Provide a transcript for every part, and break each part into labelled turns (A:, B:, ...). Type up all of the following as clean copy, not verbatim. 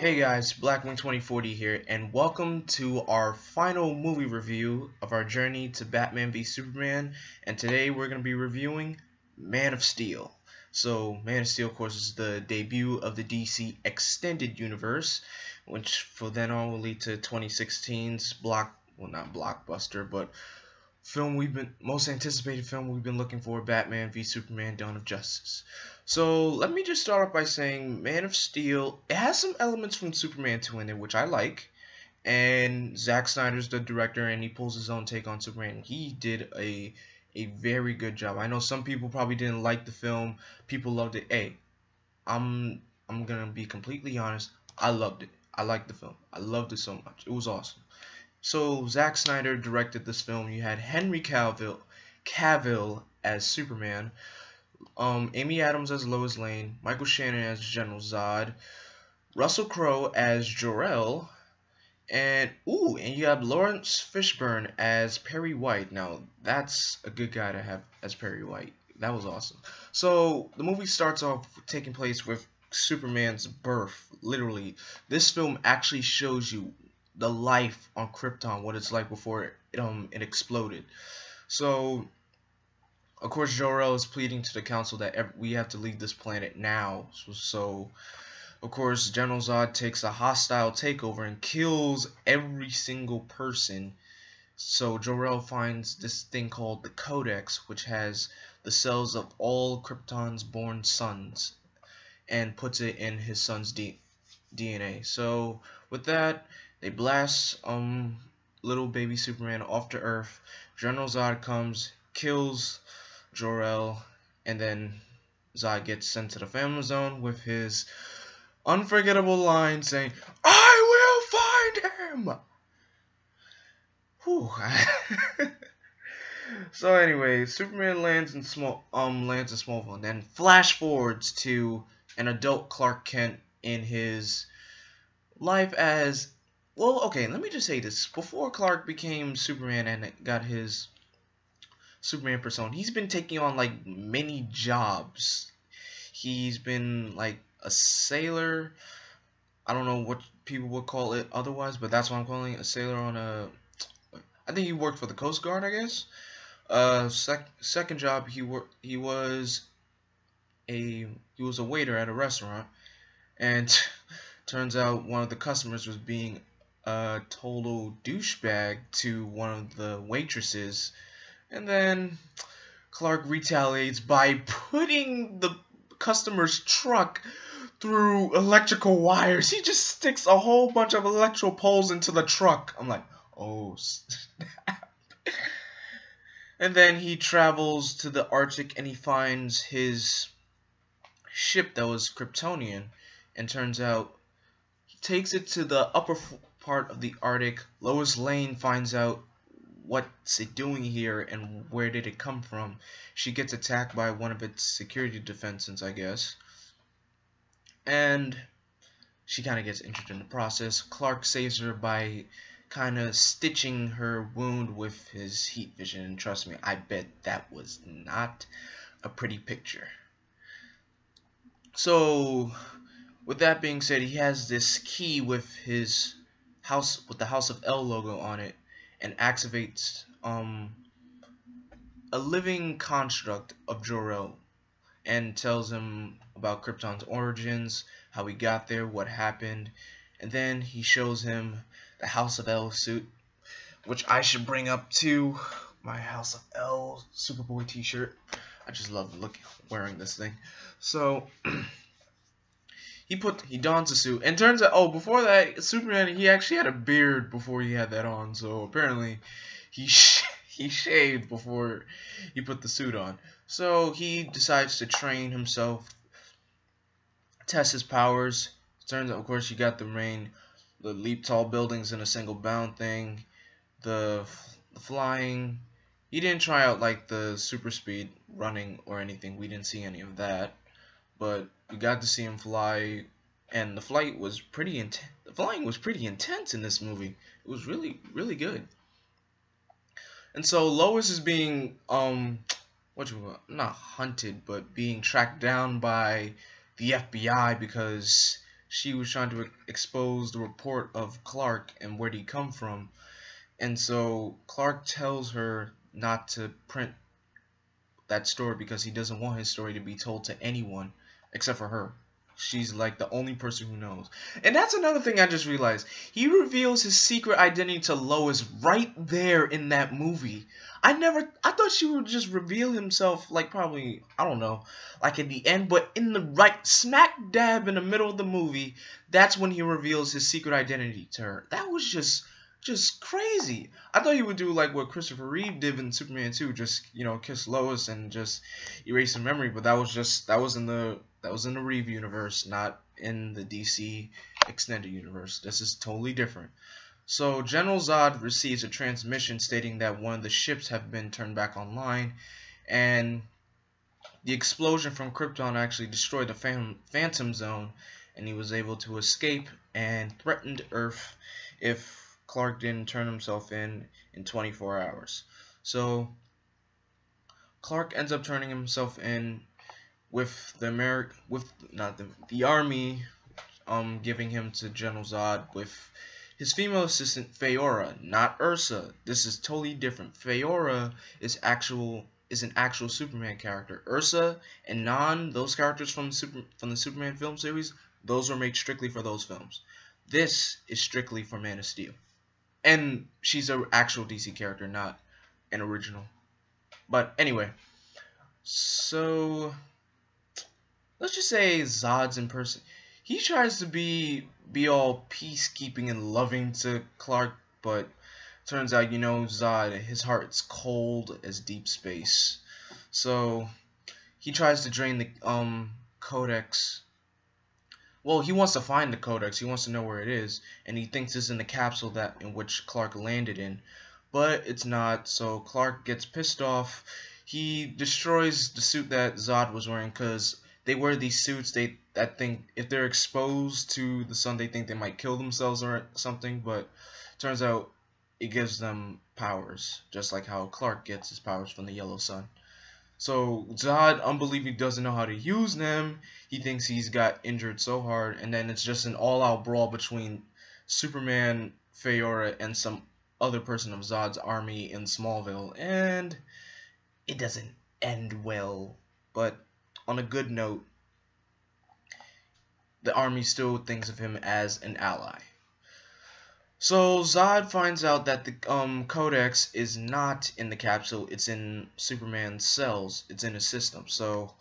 A: Hey guys, Blackwing2040 here, and welcome to our final movie review of our journey to Batman v Superman. And today we're going to be reviewing Man of Steel. So, Man of Steel, of course, is the debut of the DC Extended Universe, which for then on will lead to 2016's not blockbuster, but most anticipated film we've been looking for, Batman v Superman: Dawn of Justice. So let me just start off by saying Man of Steel, it has some elements from Superman 2 in it, which I like. And Zack Snyder's the director, and he pulls his own take on Superman. He did a very good job. I know some people probably didn't like the film. People loved it. Hey, I'm gonna be completely honest. I loved it. I liked the film. I loved it so much. It was awesome. So Zack Snyder directed this film. You had Henry Cavill as Superman, Amy Adams as Lois Lane, Michael Shannon as General Zod, Russell Crowe as Jor-El, and you have Lawrence Fishburne as Perry White. Now that's a good guy to have as Perry White. That was awesome. So the movie starts off taking place with Superman's birth. Literally, this film actually shows you the life on Krypton, what it's like before it exploded. So of course Jor-El is pleading to the council that we have to leave this planet now. So of course General Zod takes a hostile takeover and kills every single person. So Jor-El finds this thing called the Codex, which has the cells of all Krypton's born sons, and puts it in his son's DNA. So with that, they blast little baby Superman off to Earth. General Zod comes, kills Jor-El, and then Zod gets sent to the Family Zone with his unforgettable line saying, "I will find him!" Whew. So anyway, Superman lands in Smallville, and then flash forwards to an adult Clark Kent in his life as, well, okay, let me just say this. Before Clark became Superman and got his Superman persona, he's been taking on like many jobs. He's been like a sailor. I don't know what people would call it otherwise, but that's what I'm calling it, a sailor on a, I think he worked for the Coast Guard, I guess. Second job, he was a waiter at a restaurant, and turns out one of the customers was being a total douchebag to one of the waitresses, and then Clark retaliates by putting the customer's truck through electrical wires. He just sticks a whole bunch of electrical poles into the truck. I'm like, oh snap. And then he travels to the Arctic and he finds his ship that was Kryptonian, and turns out he takes it to the upper part of the Arctic. Lois Lane finds out what's it doing here and where did it come from. She gets attacked by one of its security defenses, I guess, and she kind of gets injured in the process. Clark saves her by kind of stitching her wound with his heat vision, and trust me, I bet that was not a pretty picture. So with that being said, he has this key with his house, with the House of L logo on it, and activates a living construct of Jor-El, and tells him about Krypton's origins, how he got there, what happened, and then he shows him the House of L suit, which I should bring up too, my House of L Superboy t-shirt. I just love wearing this thing. So he dons the suit, and turns out, before that, Superman, he actually had a beard before he had that on, so apparently he shaved before he put the suit on. So he decides to train himself, test his powers. Turns out, of course, you got the leap tall buildings in a single bound thing, the flying. He didn't try out like the super speed running or anything. We didn't see any of that, but we got to see him fly, and the flying was pretty intense in this movie. It was really, really good. And so Lois is being not hunted, but being tracked down by the FBI because she was trying to expose the report of Clark and where he come from. And so Clark tells her not to print that story because he doesn't want his story to be told to anyone except for her. She's like the only person who knows. And that's another thing I just realized. He reveals his secret identity to Lois right there in that movie. I thought she would just reveal himself like probably, I don't know, like at the end, but in the right smack dab in the middle of the movie, that's when he reveals his secret identity to her. That was just crazy. I thought he would do like what Christopher Reeve did in Superman 2, just, you know, kiss Lois and just erase her memory, but that was in the Reeve universe, not in the DC extended universe. This is totally different. So General Zod receives a transmission stating that one of the ships have been turned back online, and the explosion from Krypton actually destroyed the Phantom Zone, and he was able to escape and threatened Earth if Clark didn't turn himself in 24 hours. So Clark ends up turning himself in with the army giving him to General Zod with his female assistant Feora, not Ursa. This is totally different. Feora is an actual Superman character. Ursa and Non, those characters from the Superman film series, those were made strictly for those films. This is strictly for Man of Steel. And she's an actual DC character, not an original. But anyway, so let's just say Zod's in person. He tries to be all peacekeeping and loving to Clark, but turns out, you know, Zod, his heart's cold as deep space. So he tries to drain the codex. Well, he wants to find the codex. He wants to know where it is, and he thinks it's in the capsule in which Clark landed in, but it's not. So Clark gets pissed off. He destroys the suit that Zod was wearing because they wear these suits that think if they're exposed to the sun, they think they might kill themselves or something, but turns out it gives them powers, just like how Clark gets his powers from the yellow sun. So Zod unbelievably doesn't know how to use them. He thinks he's got injured so hard, and then it's just an all-out brawl between Superman, Feora, and some other person of Zod's army in Smallville, and it doesn't end well. But on a good note, the army still thinks of him as an ally. So Zod finds out that the codex is not in the capsule, it's in Superman's cells, it's in his system. So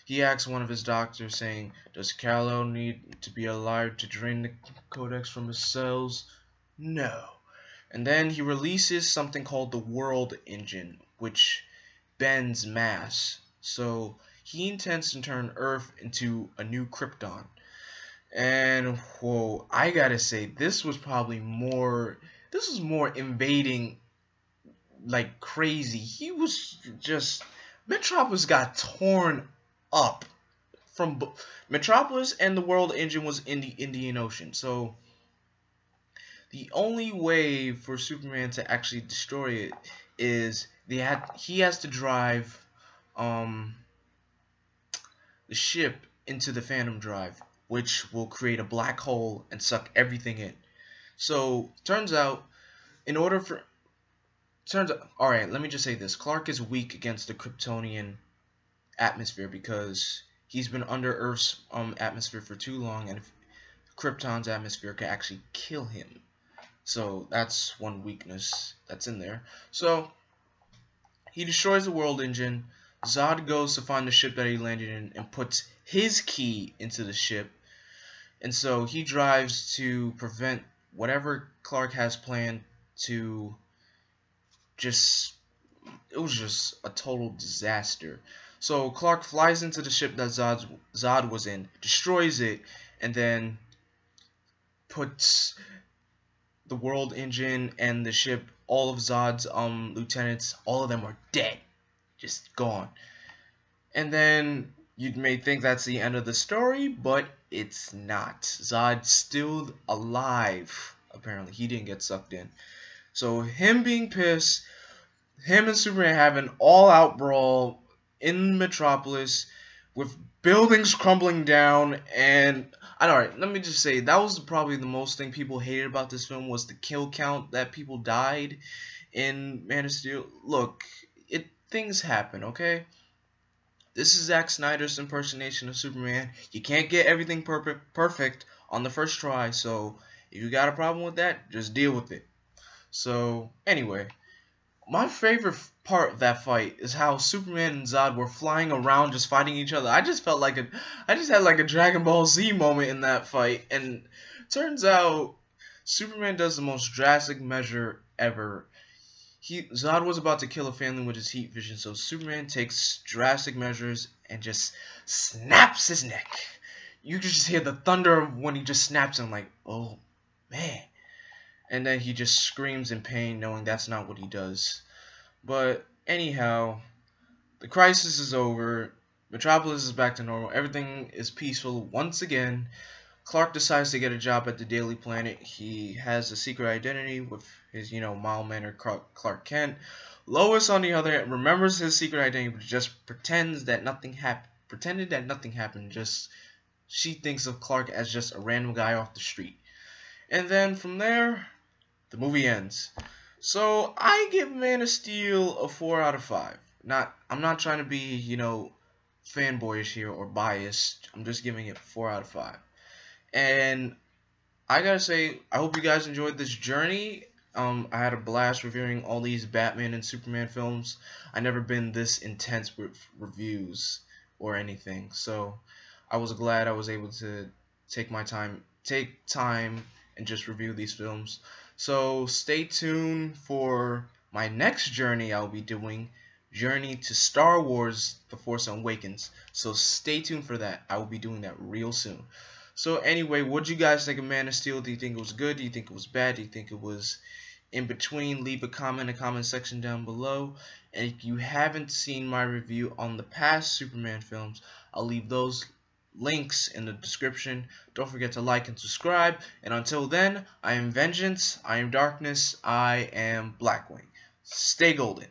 A: he asks one of his doctors saying, does Kal-El need to be alive to drain the codex from his cells? No. And then he releases something called the World Engine, which bends mass. So he intends to turn Earth into a new Krypton. And whoa, I gotta say, this was more invading like crazy. He was just, Metropolis got torn up from Metropolis, and the World Engine was in the Indian Ocean. So the only way for Superman to actually destroy it is he has to drive the ship into the Phantom Drive, which will create a black hole and suck everything in. So turns out, alright, let me just say this. Clark is weak against the Kryptonian atmosphere because he's been under Earth's atmosphere for too long, and if Krypton's atmosphere can actually kill him. So that's one weakness that's in there. So he destroys the World Engine. Zod goes to find the ship that he landed in and puts his key into the ship. And so he drives to prevent whatever Clark has planned to it was just a total disaster. So Clark flies into the ship that Zod was in, destroys it, and then puts the World Engine and the ship, all of Zod's lieutenants, all of them are dead. Just gone. And then you may think that's the end of the story, but it's not. Zod's still alive. Apparently, he didn't get sucked in. So him being pissed, him and Superman have an all-out brawl in Metropolis with buildings crumbling down, and Alright, let me just say, that was probably the most thing people hated about this film was the kill count that people died in Man of Steel. Look, things happen, okay? This is Zack Snyder's impersonation of Superman. You can't get everything perfect on the first try, so if you got a problem with that, just deal with it. So, anyway, my favorite part of that fight is how Superman and Zod were flying around just fighting each other. I just had like a Dragon Ball Z moment in that fight, and turns out Superman does the most drastic measure ever. Zod was about to kill a family with his heat vision, so Superman takes drastic measures and just snaps his neck. You can just hear the thunder when he just snaps him, like, oh man. And then he just screams in pain, knowing that's not what he does. But anyhow, the crisis is over. Metropolis is back to normal. Everything is peaceful once again. Clark decides to get a job at the Daily Planet. He has a secret identity with his, mild-mannered Clark Kent. Lois, on the other hand, remembers his secret identity, but just pretended that nothing happened. Just she thinks of Clark as just a random guy off the street. And then from there, the movie ends. So I give Man of Steel a 4 out of 5. I'm not trying to be, fanboyish here or biased. I'm just giving it 4 out of 5. And I gotta say, I hope you guys enjoyed this journey. I had a blast reviewing all these Batman and Superman films. I never been this intense with reviews or anything. So I was glad I was able to take time and just review these films. So stay tuned for my next journey I'll be doing, Journey to Star Wars: The Force Awakens. So stay tuned for that. I will be doing that real soon. So anyway, what do you guys think of Man of Steel? Do you think it was good? Do you think it was bad? Do you think it was in between? Leave a comment in the comment section down below. And if you haven't seen my review on the past Superman films, I'll leave those links in the description. Don't forget to like and subscribe. And until then, I am Vengeance, I am Darkness, I am Blackwing. Stay golden.